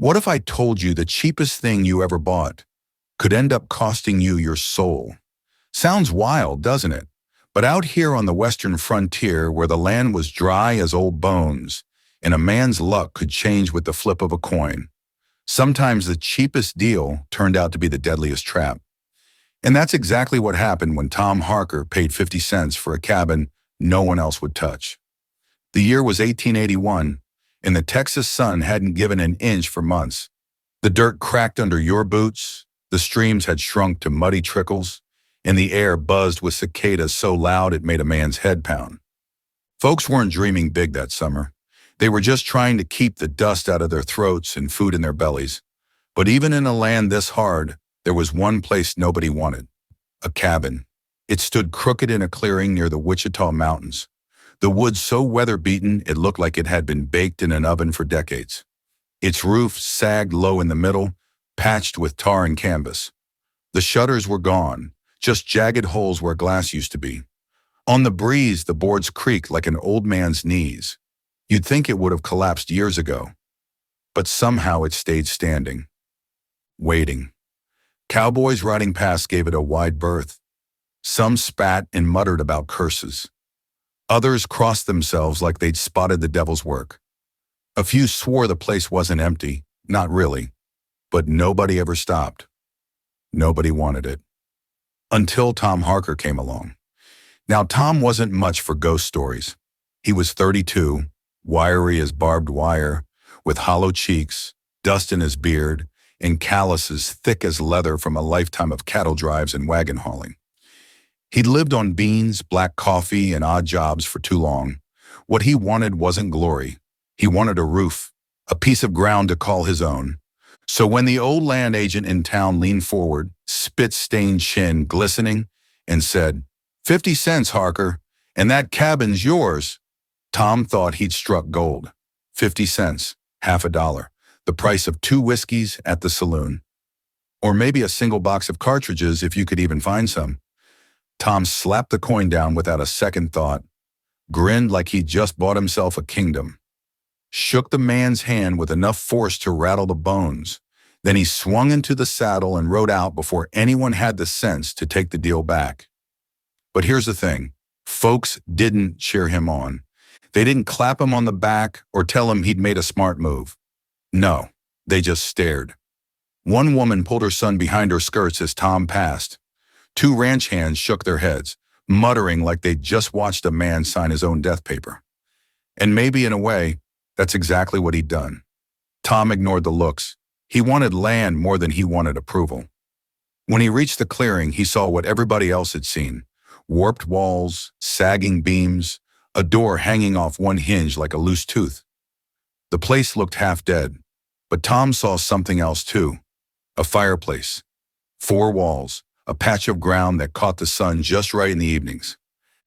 What if I told you the cheapest thing you ever bought could end up costing you your soul? Sounds wild, doesn't it? But out here on the western frontier, where the land was dry as old bones, and a man's luck could change with the flip of a coin, sometimes the cheapest deal turned out to be the deadliest trap. And that's exactly what happened when Tom Harker paid 50 cents for a cabin no one else would touch. The year was 1881, and the Texas sun hadn't given an inch for months. The dirt cracked under your boots, the streams had shrunk to muddy trickles, and the air buzzed with cicadas so loud it made a man's head pound. Folks weren't dreaming big that summer. They were just trying to keep the dust out of their throats and food in their bellies. But even in a land this hard, there was one place nobody wanted: a cabin. It stood crooked in a clearing near the Wichita Mountains. The wood so weather-beaten it looked like it had been baked in an oven for decades. Its roof sagged low in the middle, patched with tar and canvas. The shutters were gone, just jagged holes where glass used to be. On the breeze, the boards creaked like an old man's knees. You'd think it would have collapsed years ago. But somehow it stayed standing, waiting. Cowboys riding past gave it a wide berth. Some spat and muttered about curses. Others crossed themselves like they'd spotted the devil's work. A few swore the place wasn't empty, not really. But nobody ever stopped. Nobody wanted it. Until Tom Harker came along. Now, Tom wasn't much for ghost stories. He was 32, wiry as barbed wire, with hollow cheeks, dust in his beard, and calluses thick as leather from a lifetime of cattle drives and wagon hauling. He'd lived on beans, black coffee, and odd jobs for too long. What he wanted wasn't glory. He wanted a roof, a piece of ground to call his own. So when the old land agent in town leaned forward, spit-stained chin glistening, and said, 50 cents, Harker, and that cabin's yours, Tom thought he'd struck gold. 50 cents, half a dollar, the price of 2 whiskeys at the saloon. Or maybe a single box of cartridges if you could even find some. Tom slapped the coin down without a second thought, grinned like he'd just bought himself a kingdom, shook the man's hand with enough force to rattle the bones. Then he swung into the saddle and rode out before anyone had the sense to take the deal back. But here's the thing. Folks didn't cheer him on. They didn't clap him on the back or tell him he'd made a smart move. No, they just stared. One woman pulled her son behind her skirts as Tom passed. 2 ranch hands shook their heads, muttering like they'd just watched a man sign his own death paper. And maybe in a way, that's exactly what he'd done. Tom ignored the looks. He wanted land more than he wanted approval. When he reached the clearing, he saw what everybody else had seen: warped walls, sagging beams, a door hanging off one hinge like a loose tooth. The place looked half dead, but Tom saw something else too: a fireplace, 4 walls, a patch of ground that caught the sun just right in the evenings.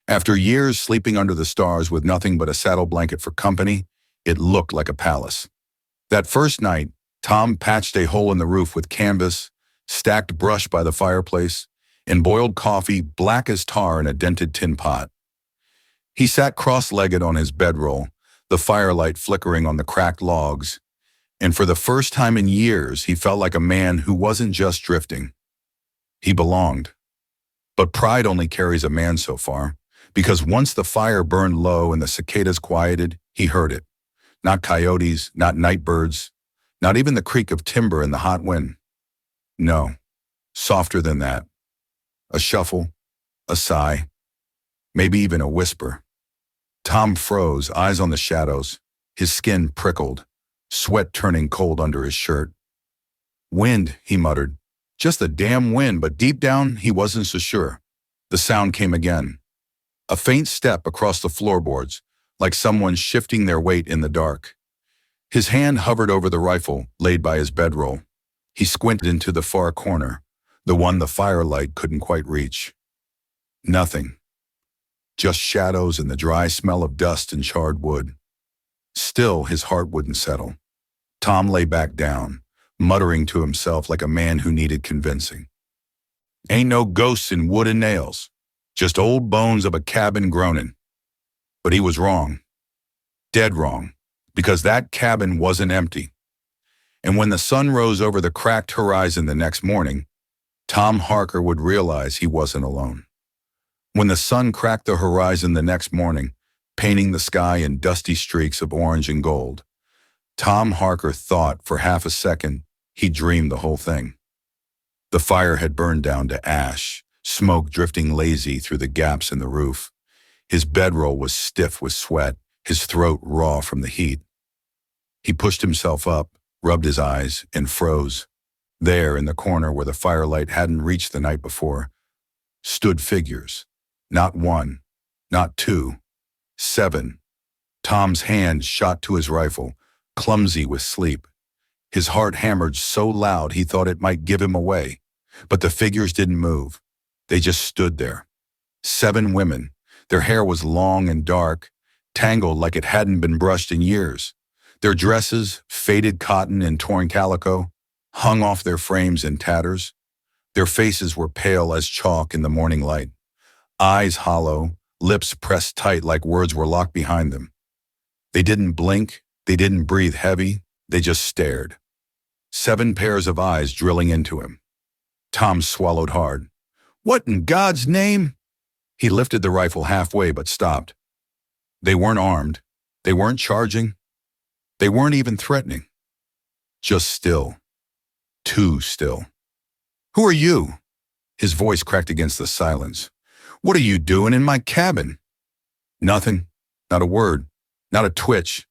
After years sleeping under the stars with nothing but a saddle blanket for company, it looked like a palace. That first night, Tom patched a hole in the roof with canvas, stacked brush by the fireplace, and boiled coffee black as tar in a dented tin pot. He sat cross-legged on his bedroll, the firelight flickering on the cracked logs, and for the first time in years, he felt like a man who wasn't just drifting. He belonged. But pride only carries a man so far, because once the fire burned low and the cicadas quieted, he heard it. Not coyotes, not night birds, not even the creak of timber in the hot wind. No, softer than that. A shuffle, a sigh, maybe even a whisper. Tom froze, eyes on the shadows, his skin prickled, sweat turning cold under his shirt. Wind, he muttered. Just the damn wind, but deep down, he wasn't so sure. The sound came again. A faint step across the floorboards, like someone shifting their weight in the dark. His hand hovered over the rifle laid by his bedroll. He squinted into the far corner, the one the firelight couldn't quite reach. Nothing. Just shadows and the dry smell of dust and charred wood. Still, his heart wouldn't settle. Tom lay back down, muttering to himself like a man who needed convincing. Ain't no ghosts in wood and nails, just old bones of a cabin groaning. But he was wrong. Dead wrong, because that cabin wasn't empty. And when the sun rose over the cracked horizon the next morning, Tom Harker would realize he wasn't alone. When the sun cracked the horizon the next morning, painting the sky in dusty streaks of orange and gold, Tom Harker thought for half a second he dreamed the whole thing. The fire had burned down to ash, smoke drifting lazy through the gaps in the roof. His bedroll was stiff with sweat, his throat raw from the heat. He pushed himself up, rubbed his eyes, and froze. There, in the corner where the firelight hadn't reached the night before, stood figures. Not one, not two, 7. Tom's hand shot to his rifle, clumsy with sleep. His heart hammered so loud he thought it might give him away. But the figures didn't move. They just stood there. 7 women. Their hair was long and dark, tangled like it hadn't been brushed in years. Their dresses, faded cotton and torn calico, hung off their frames in tatters. Their faces were pale as chalk in the morning light. Eyes hollow, lips pressed tight like words were locked behind them. They didn't blink, they didn't breathe heavy, they just stared. 7 pairs of eyes drilling into him. Tom swallowed hard. What in God's name? He lifted the rifle halfway but stopped. They weren't armed. They weren't charging. They weren't even threatening. Just still. Too still. Who are you? His voice cracked against the silence. What are you doing in my cabin? Nothing. Not a word. Not a twitch.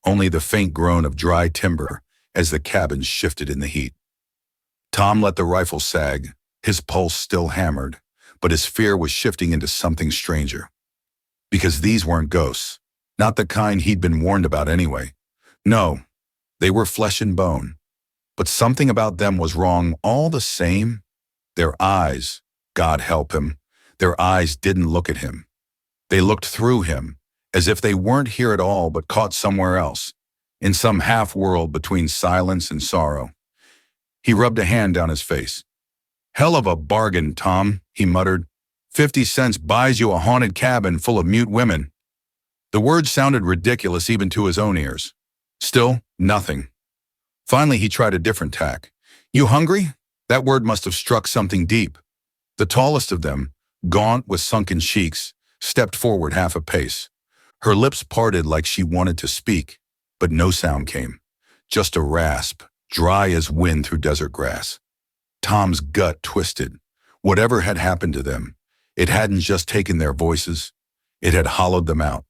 Only the faint groan of dry timber as the cabin shifted in the heat. Tom let the rifle sag, his pulse still hammered, but his fear was shifting into something stranger. Because these weren't ghosts, not the kind he'd been warned about anyway. No, they were flesh and bone. But something about them was wrong all the same. Their eyes, God help him, their eyes didn't look at him. They looked through him, as if they weren't here at all but caught somewhere else, in some half-world between silence and sorrow. He rubbed a hand down his face. Hell of a bargain, Tom, he muttered. 50 cents buys you a haunted cabin full of mute women. The words sounded ridiculous even to his own ears. Still, nothing. Finally, he tried a different tack. You hungry? That word must have struck something deep. The tallest of them, gaunt with sunken cheeks, stepped forward half a pace. Her lips parted like she wanted to speak, but no sound came. Just a rasp, dry as wind through desert grass. Tom's gut twisted. Whatever had happened to them, it hadn't just taken their voices, it had hollowed them out.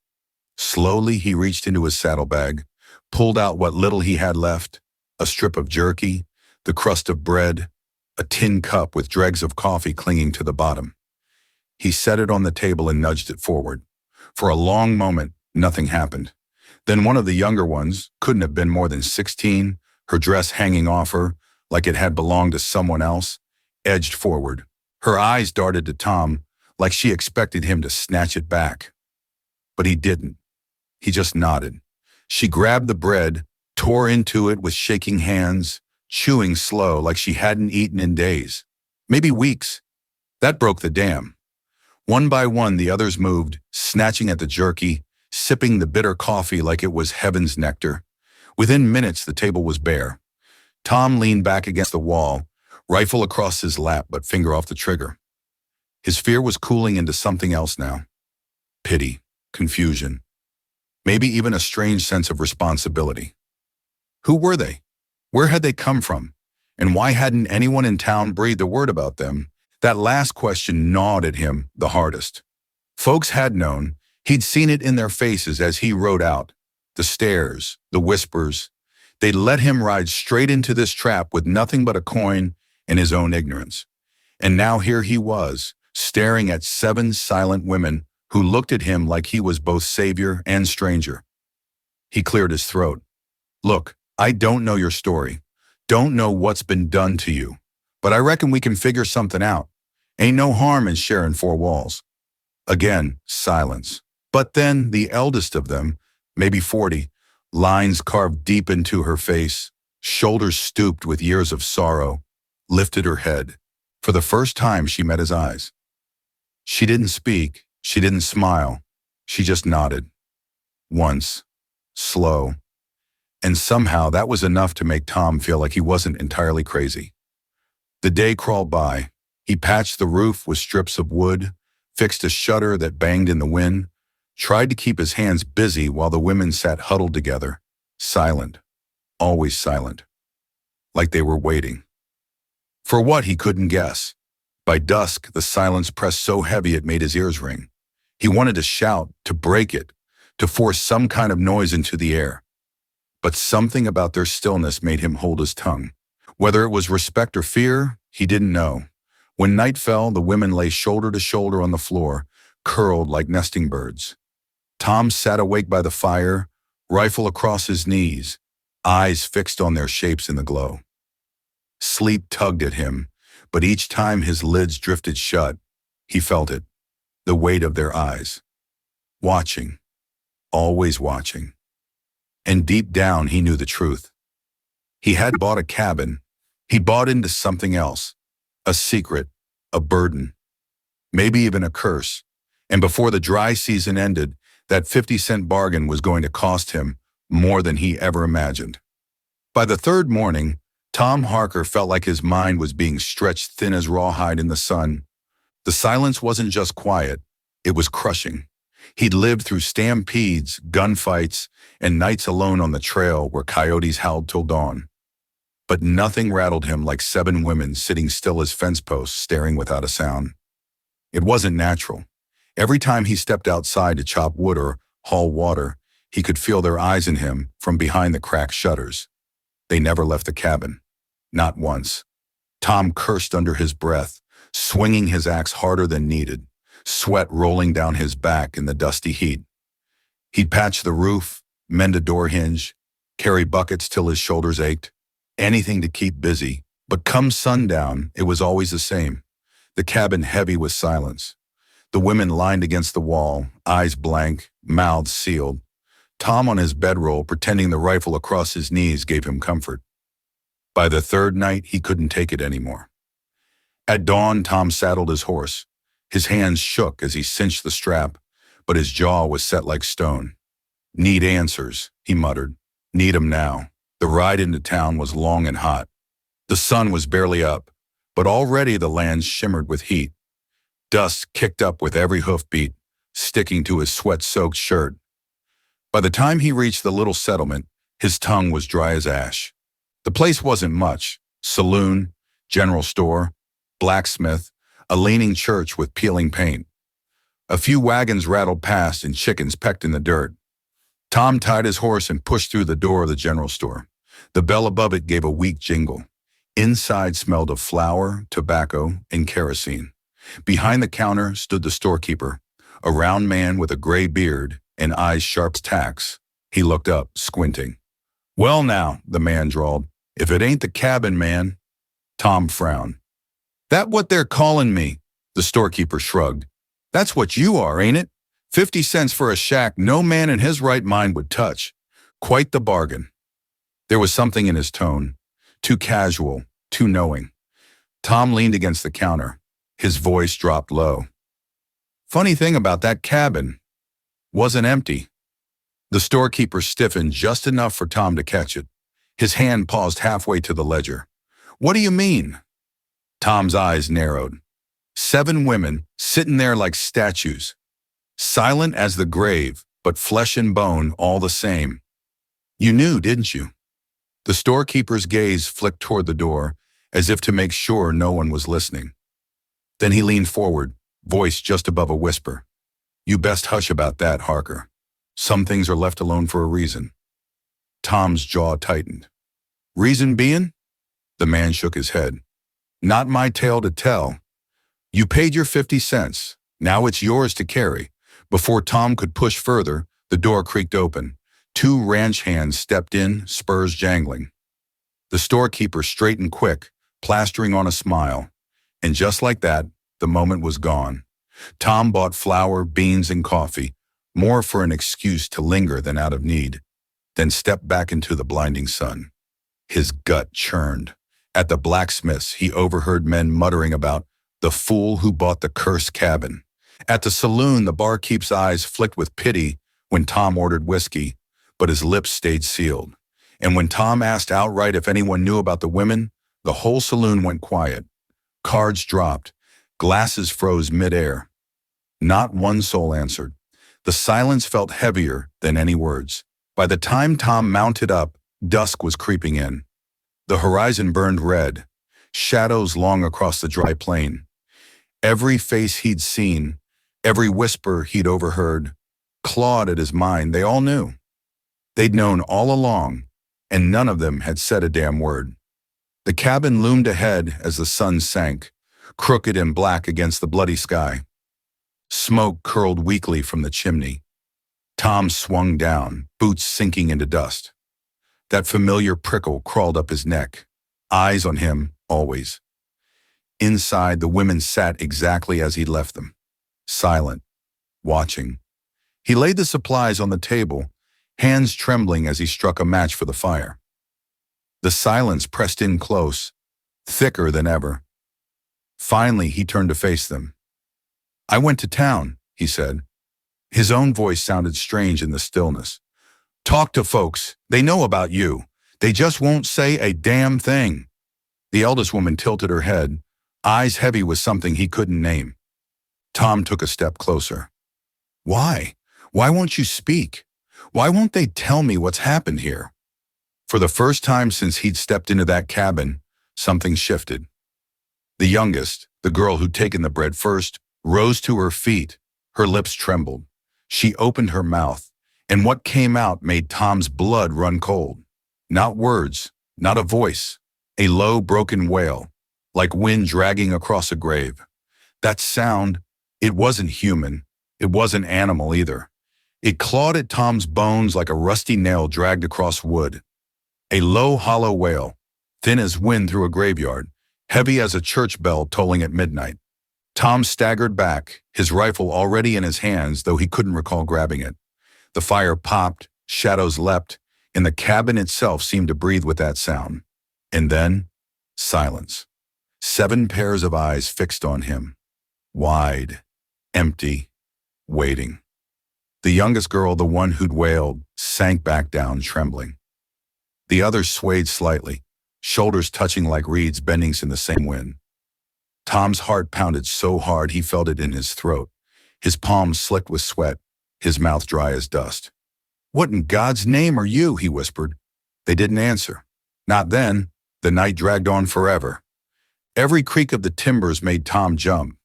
Slowly, he reached into his saddlebag, pulled out what little he had left, a strip of jerky, the crust of bread, a tin cup with dregs of coffee clinging to the bottom. He set it on the table and nudged it forward. For a long moment, nothing happened. Then one of the younger ones, couldn't have been more than 16, her dress hanging off her, like it had belonged to someone else, edged forward. Her eyes darted to Tom, like she expected him to snatch it back. But he didn't. He just nodded. She grabbed the bread, tore into it with shaking hands, chewing slow like she hadn't eaten in days. Maybe weeks. That broke the dam. One by one, the others moved, snatching at the jerky, sipping the bitter coffee like it was heaven's nectar. Within minutes, the table was bare. Tom leaned back against the wall, rifle across his lap but finger off the trigger. His fear was cooling into something else now. Pity, confusion, maybe even a strange sense of responsibility. Who were they? Where had they come from? And why hadn't anyone in town breathed a word about them? That last question gnawed at him the hardest. Folks had known. He'd seen it in their faces as he rode out. The stares, the whispers. They'd let him ride straight into this trap with nothing but a coin and his own ignorance. And now here he was, staring at 7 silent women who looked at him like he was both savior and stranger. He cleared his throat. Look, I don't know your story. Don't know what's been done to you. But I reckon we can figure something out. Ain't no harm in sharing 4 walls. Again, silence. But then the eldest of them, maybe 40, lines carved deep into her face, shoulders stooped with years of sorrow, lifted her head. For the first time, she met his eyes. She didn't speak. She didn't smile. She just nodded. Once. Slow. And somehow that was enough to make Tom feel like he wasn't entirely crazy. The day crawled by. He patched the roof with strips of wood, fixed a shutter that banged in the wind, tried to keep his hands busy while the women sat huddled together, silent, always silent, like they were waiting. For what, he couldn't guess. By dusk, the silence pressed so heavy it made his ears ring. He wanted to shout, to break it, to force some kind of noise into the air. But something about their stillness made him hold his tongue. Whether it was respect or fear, he didn't know. When night fell, the women lay shoulder to shoulder on the floor, curled like nesting birds. Tom sat awake by the fire, rifle across his knees, eyes fixed on their shapes in the glow. Sleep tugged at him, but each time his lids drifted shut, he felt it, the weight of their eyes. Watching, always watching. And deep down he knew the truth. He had bought a cabin. He bought into something else, a secret, a burden, maybe even a curse. And before the dry season ended, that 50-cent bargain was going to cost him more than he ever imagined. By the third morning, Tom Harker felt like his mind was being stretched thin as rawhide in the sun. The silence wasn't just quiet, it was crushing. He'd lived through stampedes, gunfights, and nights alone on the trail where coyotes howled till dawn. But nothing rattled him like 7 women sitting still as fence posts, staring without a sound. It wasn't natural. Every time he stepped outside to chop wood or haul water, he could feel their eyes in him from behind the cracked shutters. They never left the cabin. Not once. Tom cursed under his breath, swinging his axe harder than needed, sweat rolling down his back in the dusty heat. He'd patch the roof, mend a door hinge, carry buckets till his shoulders ached, anything to keep busy. But come sundown, it was always the same. The cabin heavy with silence. The women lined against the wall, eyes blank, mouths sealed. Tom on his bedroll, pretending the rifle across his knees gave him comfort. By the third night, he couldn't take it anymore. At dawn, Tom saddled his horse. His hands shook as he cinched the strap, but his jaw was set like stone. Need answers, he muttered. Need 'em now. The ride into town was long and hot. The sun was barely up, but already the land shimmered with heat. Dust kicked up with every hoofbeat, sticking to his sweat-soaked shirt. By the time he reached the little settlement, his tongue was dry as ash. The place wasn't much. Saloon, general store, blacksmith, a leaning church with peeling paint. A few wagons rattled past and chickens pecked in the dirt. Tom tied his horse and pushed through the door of the general store. The bell above it gave a weak jingle. Inside smelled of flour, tobacco, and kerosene. Behind the counter stood the storekeeper, a round man with a gray beard and eyes sharp as tacks. He looked up, squinting. "Well now," the man drawled, "if it ain't the cabin man." Tom frowned. "That what they're calling me?" The storekeeper shrugged. "That's what you are, ain't it? 50 cents for a shack no man in his right mind would touch. Quite the bargain." There was something in his tone, too casual, too knowing. Tom leaned against the counter. His voice dropped low. "Funny thing about that cabin, wasn't empty." The storekeeper stiffened just enough for Tom to catch it. His hand paused halfway to the ledger. "What do you mean?" Tom's eyes narrowed. 7 women sitting there like statues, silent as the grave, but flesh and bone all the same. "You knew, didn't you?" The storekeeper's gaze flicked toward the door, as if to make sure no one was listening. Then he leaned forward, voice just above a whisper. "You best hush about that, Harker. Some things are left alone for a reason." Tom's jaw tightened. "Reason being?" The man shook his head. "Not my tale to tell. You paid your 50 cents. Now it's yours to carry." Before Tom could push further, the door creaked open. 2 ranch hands stepped in, spurs jangling. The storekeeper straightened quick, plastering on a smile. And just like that, the moment was gone. Tom bought flour, beans, and coffee, more for an excuse to linger than out of need, then stepped back into the blinding sun. His gut churned. At the blacksmith's, he overheard men muttering about the fool who bought the cursed cabin. At the saloon, the barkeep's eyes flicked with pity when Tom ordered whiskey, but his lips stayed sealed. And when Tom asked outright if anyone knew about the women, the whole saloon went quiet. Cards dropped. Glasses froze midair. Not one soul answered. The silence felt heavier than any words. By the time Tom mounted up, dusk was creeping in. The horizon burned red, shadows long across the dry plain. Every face he'd seen, every whisper he'd overheard, clawed at his mind. They all knew. They'd known all along, and none of them had said a damn word. The cabin loomed ahead as the sun sank, crooked and black against the bloody sky. Smoke curled weakly from the chimney. Tom swung down, boots sinking into dust. That familiar prickle crawled up his neck. Eyes on him, always. Inside, the women sat exactly as he'd left them, silent, watching. He laid the supplies on the table, hands trembling as he struck a match for the fire. The silence pressed in close, thicker than ever. Finally, he turned to face them. "I went to town," he said. His own voice sounded strange in the stillness. "Talk to folks. They know about you. They just won't say a damn thing." The eldest woman tilted her head, eyes heavy with something he couldn't name. Tom took a step closer. "Why? Why won't you speak? Why won't they tell me what's happened here?" For the first time since he'd stepped into that cabin, something shifted. The youngest, the girl who'd taken the bread first, rose to her feet. Her lips trembled. She opened her mouth, and what came out made Tom's blood run cold. Not words, not a voice, a low, broken wail, like wind dragging across a grave. That sound, it wasn't human. It wasn't animal either. It clawed at Tom's bones like a rusty nail dragged across wood. A low, hollow wail, thin as wind through a graveyard, heavy as a church bell tolling at midnight. Tom staggered back, his rifle already in his hands, though he couldn't recall grabbing it. The fire popped, shadows leapt, and the cabin itself seemed to breathe with that sound. And then, silence. 7 pairs of eyes fixed on him. Wide, empty, waiting. The youngest girl, the one who'd wailed, sank back down, trembling. The others swayed slightly, shoulders touching like reeds bending in the same wind. Tom's heart pounded so hard he felt it in his throat, his palms slicked with sweat, his mouth dry as dust. "What in God's name are you?" he whispered. They didn't answer. Not then. The night dragged on forever. Every creak of the timbers made Tom jump.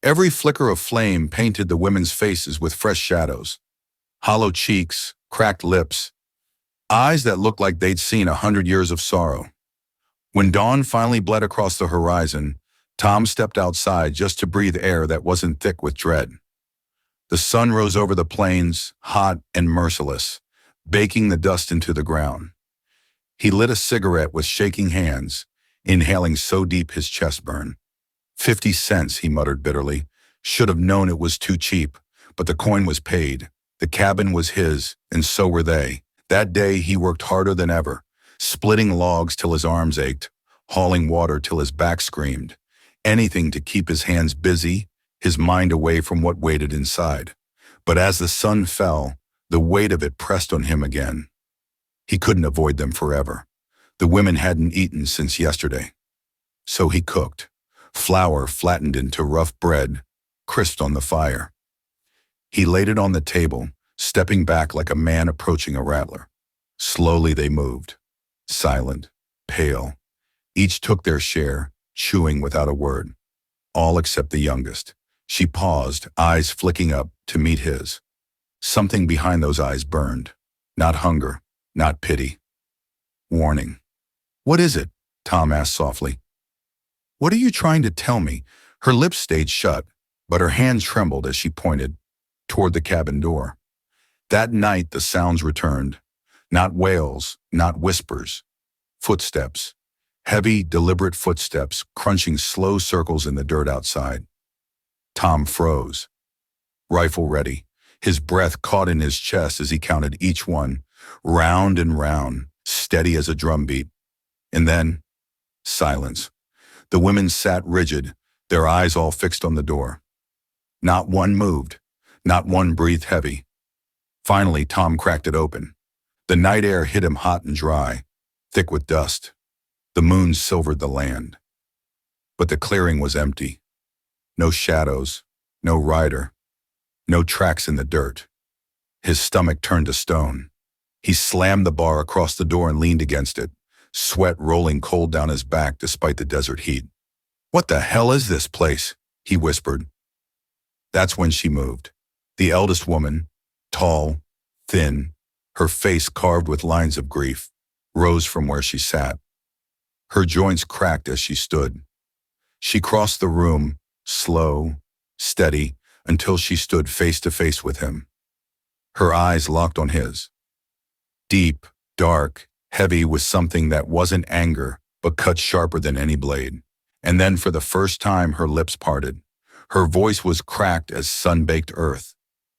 Every flicker of flame painted the women's faces with fresh shadows. Hollow cheeks, cracked lips, eyes that looked like they'd seen 100 years of sorrow. When dawn finally bled across the horizon, Tom stepped outside just to breathe air that wasn't thick with dread. The sun rose over the plains, hot and merciless, baking the dust into the ground. He lit a cigarette with shaking hands, inhaling so deep his chest burned. 50 cents, he muttered bitterly. Should have known it was too cheap, but the coin was paid. The cabin was his, and so were they. That day he worked harder than ever, splitting logs till his arms ached, hauling water till his back screamed. Anything to keep his hands busy, his mind away from what waited inside. But as the sun fell, the weight of it pressed on him again. He couldn't avoid them forever. The women hadn't eaten since yesterday. So he cooked. Flour flattened into rough bread, crisped on the fire. He laid it on the table, stepping back like a man approaching a rattler. Slowly they moved, silent, pale. Each took their share, chewing without a word. All except the youngest. She paused, eyes flicking up to meet his. Something behind those eyes burned. Not hunger, not pity. Warning. "What is it?" Tom asked softly. "What are you trying to tell me?" Her lips stayed shut, but her hand trembled as she pointed toward the cabin door. That night the sounds returned. Not wails, not whispers. Footsteps. Heavy, deliberate footsteps, crunching slow circles in the dirt outside. Tom froze. Rifle ready. His breath caught in his chest as he counted each one, round and round, steady as a drumbeat. And then, silence. The women sat rigid, their eyes all fixed on the door. Not one moved, not one breathed heavy. Finally, Tom cracked it open. The night air hit him hot and dry, thick with dust. The moon silvered the land. But the clearing was empty. No shadows, no rider, no tracks in the dirt. His stomach turned to stone. He slammed the bar across the door and leaned against it, sweat rolling cold down his back despite the desert heat. "What the hell is this place?" he whispered. That's when she moved. The eldest woman, tall, thin, her face carved with lines of grief, rose from where she sat. Her joints cracked as she stood. She crossed the room, slow, steady, until she stood face to face with him. Her eyes locked on his. Deep, dark, heavy with something that wasn't anger, but cut sharper than any blade. And then for the first time her lips parted. Her voice was cracked as sun-baked earth.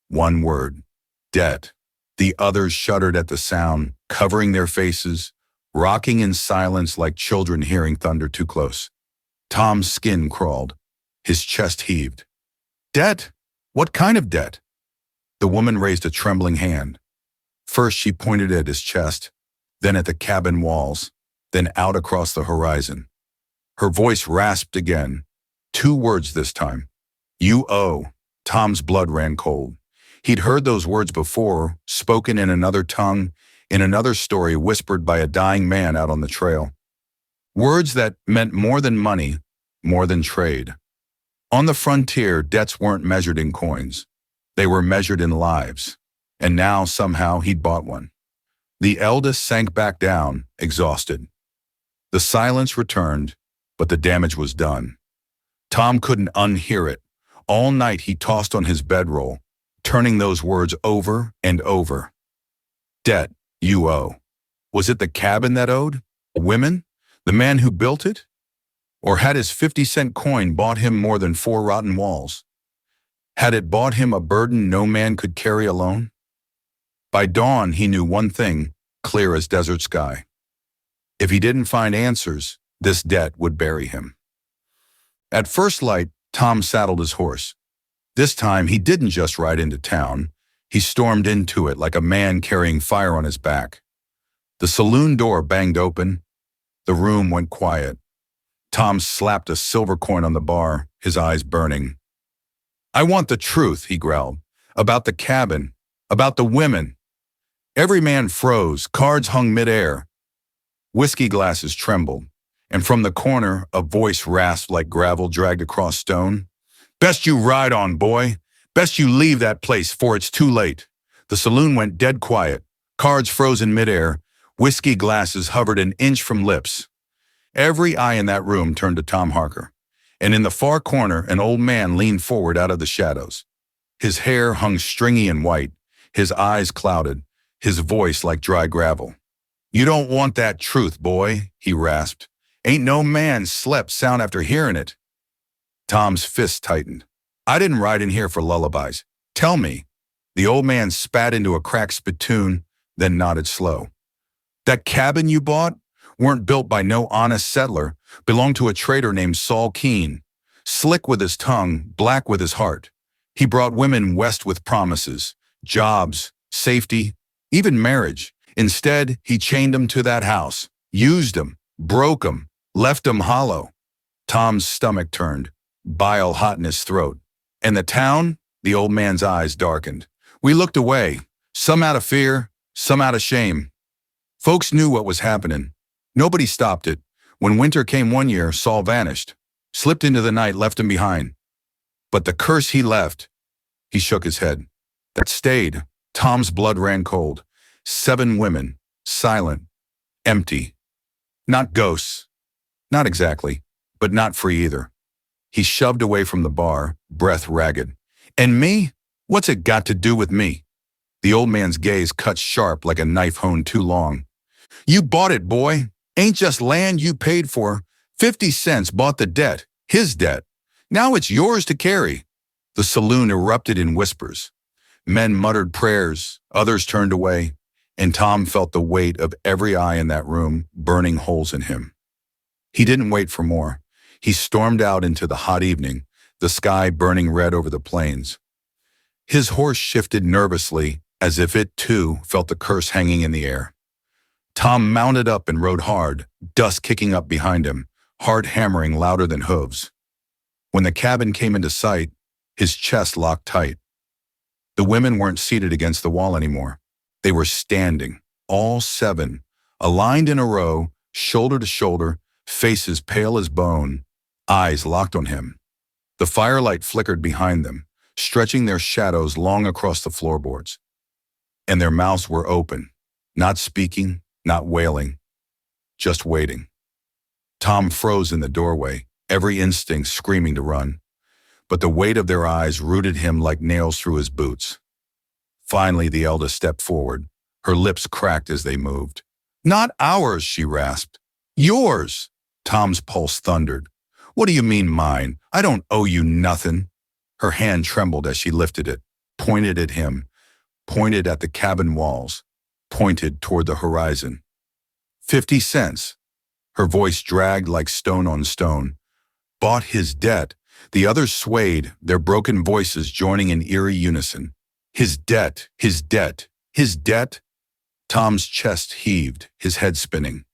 One word, debt. The others shuddered at the sound, covering their faces, rocking in silence like children hearing thunder too close. Tom's skin crawled. His chest heaved. "Debt? What kind of debt?" The woman raised a trembling hand. First she pointed at his chest, then at the cabin walls, then out across the horizon. Her voice rasped again. 2 words this time. "You owe." Tom's blood ran cold. He'd heard those words before, spoken in another tongue, in another story whispered by a dying man out on the trail. Words that meant more than money, more than trade. On the frontier, debts weren't measured in coins. They were measured in lives. And now, somehow, he'd bought one. The eldest sank back down, exhausted. The silence returned, but the damage was done. Tom couldn't unhear it. All night he tossed on his bedroll, turning those words over and over. Debt, you owe. Was it the cabin that owed? Women? The man who built it? Or had his 50-cent coin bought him more than 4 rotten walls? Had it bought him a burden no man could carry alone? By dawn, he knew one thing, clear as desert sky. If he didn't find answers, this debt would bury him. At first light, Tom saddled his horse. This time, he didn't just ride into town. He stormed into it like a man carrying fire on his back. The saloon door banged open. The room went quiet. Tom slapped a silver coin on the bar, his eyes burning. "I want the truth," he growled. "About the cabin, about the women." Every man froze, cards hung midair. Whiskey glasses trembled, and from the corner, a voice rasped like gravel dragged across stone. "Best you ride on, boy. Best you leave that place, for it's too late." The saloon went dead quiet, cards froze in midair, whiskey glasses hovered an inch from lips. Every eye in that room turned to Tom Harker, and in the far corner, an old man leaned forward out of the shadows. His hair hung stringy and white, his eyes clouded, his voice like dry gravel. "You don't want that truth, boy," he rasped. "Ain't no man slept sound after hearing it." Tom's fist tightened. "I didn't ride in here for lullabies. Tell me." The old man spat into a cracked spittoon, then nodded slow. "That cabin you bought weren't built by no honest settler, belonged to a trader named Saul Keene. Slick with his tongue, black with his heart. He brought women west with promises, jobs, safety, even marriage. Instead, he chained 'em to that house, used 'em, broke 'em, left 'em hollow." Tom's stomach turned, bile hot in his throat. "And the town?" The old man's eyes darkened. "We looked away, some out of fear, some out of shame. Folks knew what was happening. Nobody stopped it. When winter came one year, Saul vanished, slipped into the night, left him behind. But the curse he left," he shook his head, "that stayed." Tom's blood ran cold. 7 women, silent, empty. Not ghosts. Not exactly, but not free either. He shoved away from the bar, breath ragged. "And me? What's it got to do with me?" The old man's gaze cut sharp like a knife honed too long. "You bought it, boy. Ain't just land you paid for. 50 cents bought the debt, his debt. Now it's yours to carry." The saloon erupted in whispers. Men muttered prayers, others turned away, and Tom felt the weight of every eye in that room burning holes in him. He didn't wait for more. He stormed out into the hot evening, the sky burning red over the plains. His horse shifted nervously, as if it too felt the curse hanging in the air. Tom mounted up and rode hard, dust kicking up behind him, heart hammering louder than hooves. When the cabin came into sight, his chest locked tight. The women weren't seated against the wall anymore. They were standing, all 7, aligned in a row, shoulder to shoulder, faces pale as bone, eyes locked on him. The firelight flickered behind them, stretching their shadows long across the floorboards. And their mouths were open, not speaking, not wailing, just waiting. Tom froze in the doorway, every instinct screaming to run. But the weight of their eyes rooted him like nails through his boots. Finally, the eldest stepped forward. Her lips cracked as they moved. "Not ours," she rasped. "Yours!" Tom's pulse thundered. "What do you mean mine? I don't owe you nothing." Her hand trembled as she lifted it, pointed at him, pointed at the cabin walls, pointed toward the horizon. 50 cents. Her voice dragged like stone on stone. Bought his debt. The others swayed, their broken voices joining in eerie unison. His debt, his debt, his debt. Tom's chest heaved, his head spinning.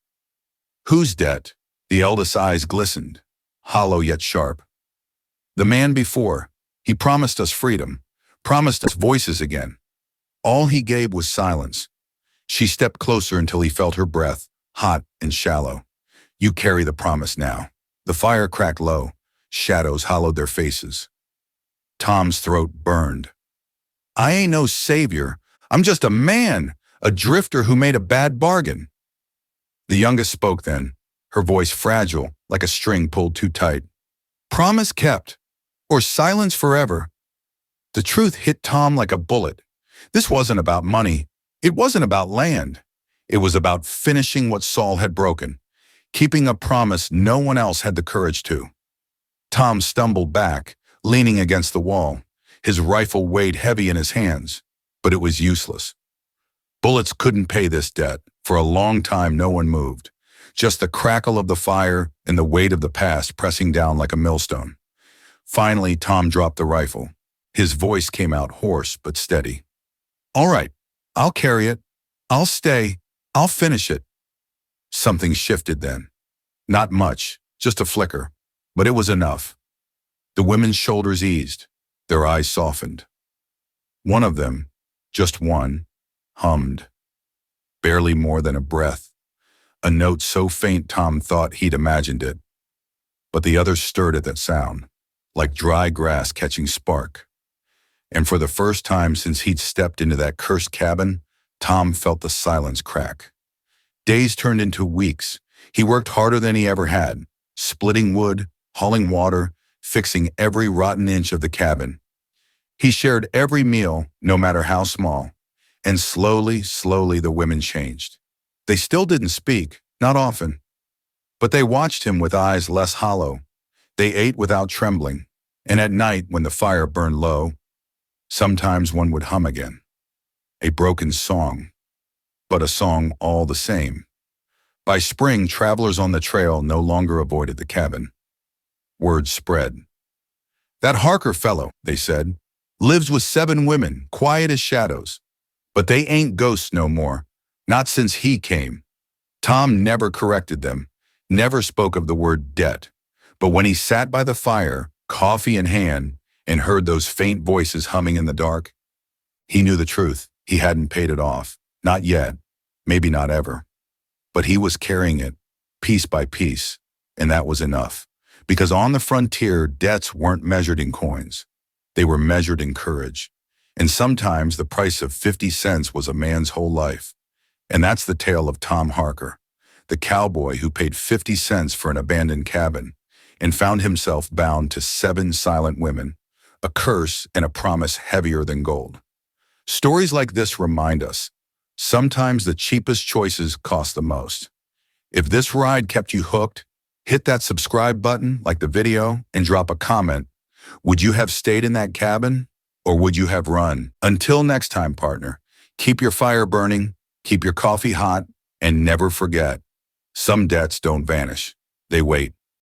Whose debt? The eldest's eyes glistened, hollow yet sharp. The man before. He promised us freedom, promised us voices again. All he gave was silence. She stepped closer until he felt her breath, hot and shallow. "You carry the promise now." The fire cracked low. Shadows hollowed their faces. Tom's throat burned. "I ain't no savior. I'm just a man, a drifter who made a bad bargain." The youngest spoke then, her voice fragile, like a string pulled too tight. "Promise kept, or silence forever." The truth hit Tom like a bullet. This wasn't about money. It wasn't about land. It was about finishing what Saul had broken, keeping a promise no one else had the courage to. Tom stumbled back, leaning against the wall. His rifle weighed heavy in his hands, but it was useless. Bullets couldn't pay this debt. For a long time, no one moved. Just the crackle of the fire and the weight of the past pressing down like a millstone. Finally, Tom dropped the rifle. His voice came out hoarse but steady. "All right, I'll carry it. I'll stay. I'll finish it." Something shifted then. Not much, just a flicker. But it was enough. The women's shoulders eased, their eyes softened. One of them, just one, hummed, barely more than a breath, a note so faint Tom thought he'd imagined it. But the others stirred at that sound, like dry grass catching spark. And for the first time since he'd stepped into that cursed cabin, Tom felt the silence crack. Days turned into weeks. He worked harder than he ever had, splitting wood, hauling water, fixing every rotten inch of the cabin. He shared every meal, no matter how small. And slowly, slowly the women changed. They still didn't speak, not often. But they watched him with eyes less hollow. They ate without trembling. And at night, when the fire burned low, sometimes one would hum again. A broken song, but a song all the same. By spring, travelers on the trail no longer avoided the cabin. Word spread. "That Harker fellow," they said, "lives with 7 women, quiet as shadows. But they ain't ghosts no more, not since he came." Tom never corrected them, never spoke of the word debt. But when he sat by the fire, coffee in hand, and heard those faint voices humming in the dark, he knew the truth. He hadn't paid it off. Not yet. Maybe not ever. But he was carrying it, piece by piece, and that was enough. Because on the frontier, debts weren't measured in coins. They were measured in courage. And sometimes the price of 50 cents was a man's whole life. And that's the tale of Tom Harker, the cowboy who paid 50 cents for an abandoned cabin and found himself bound to 7 silent women, a curse and a promise heavier than gold. Stories like this remind us, sometimes the cheapest choices cost the most. If this ride kept you hooked, hit that subscribe button, like the video, and drop a comment. Would you have stayed in that cabin, or would you have run? Until next time, partner, keep your fire burning, keep your coffee hot, and never forget, some debts don't vanish. They wait.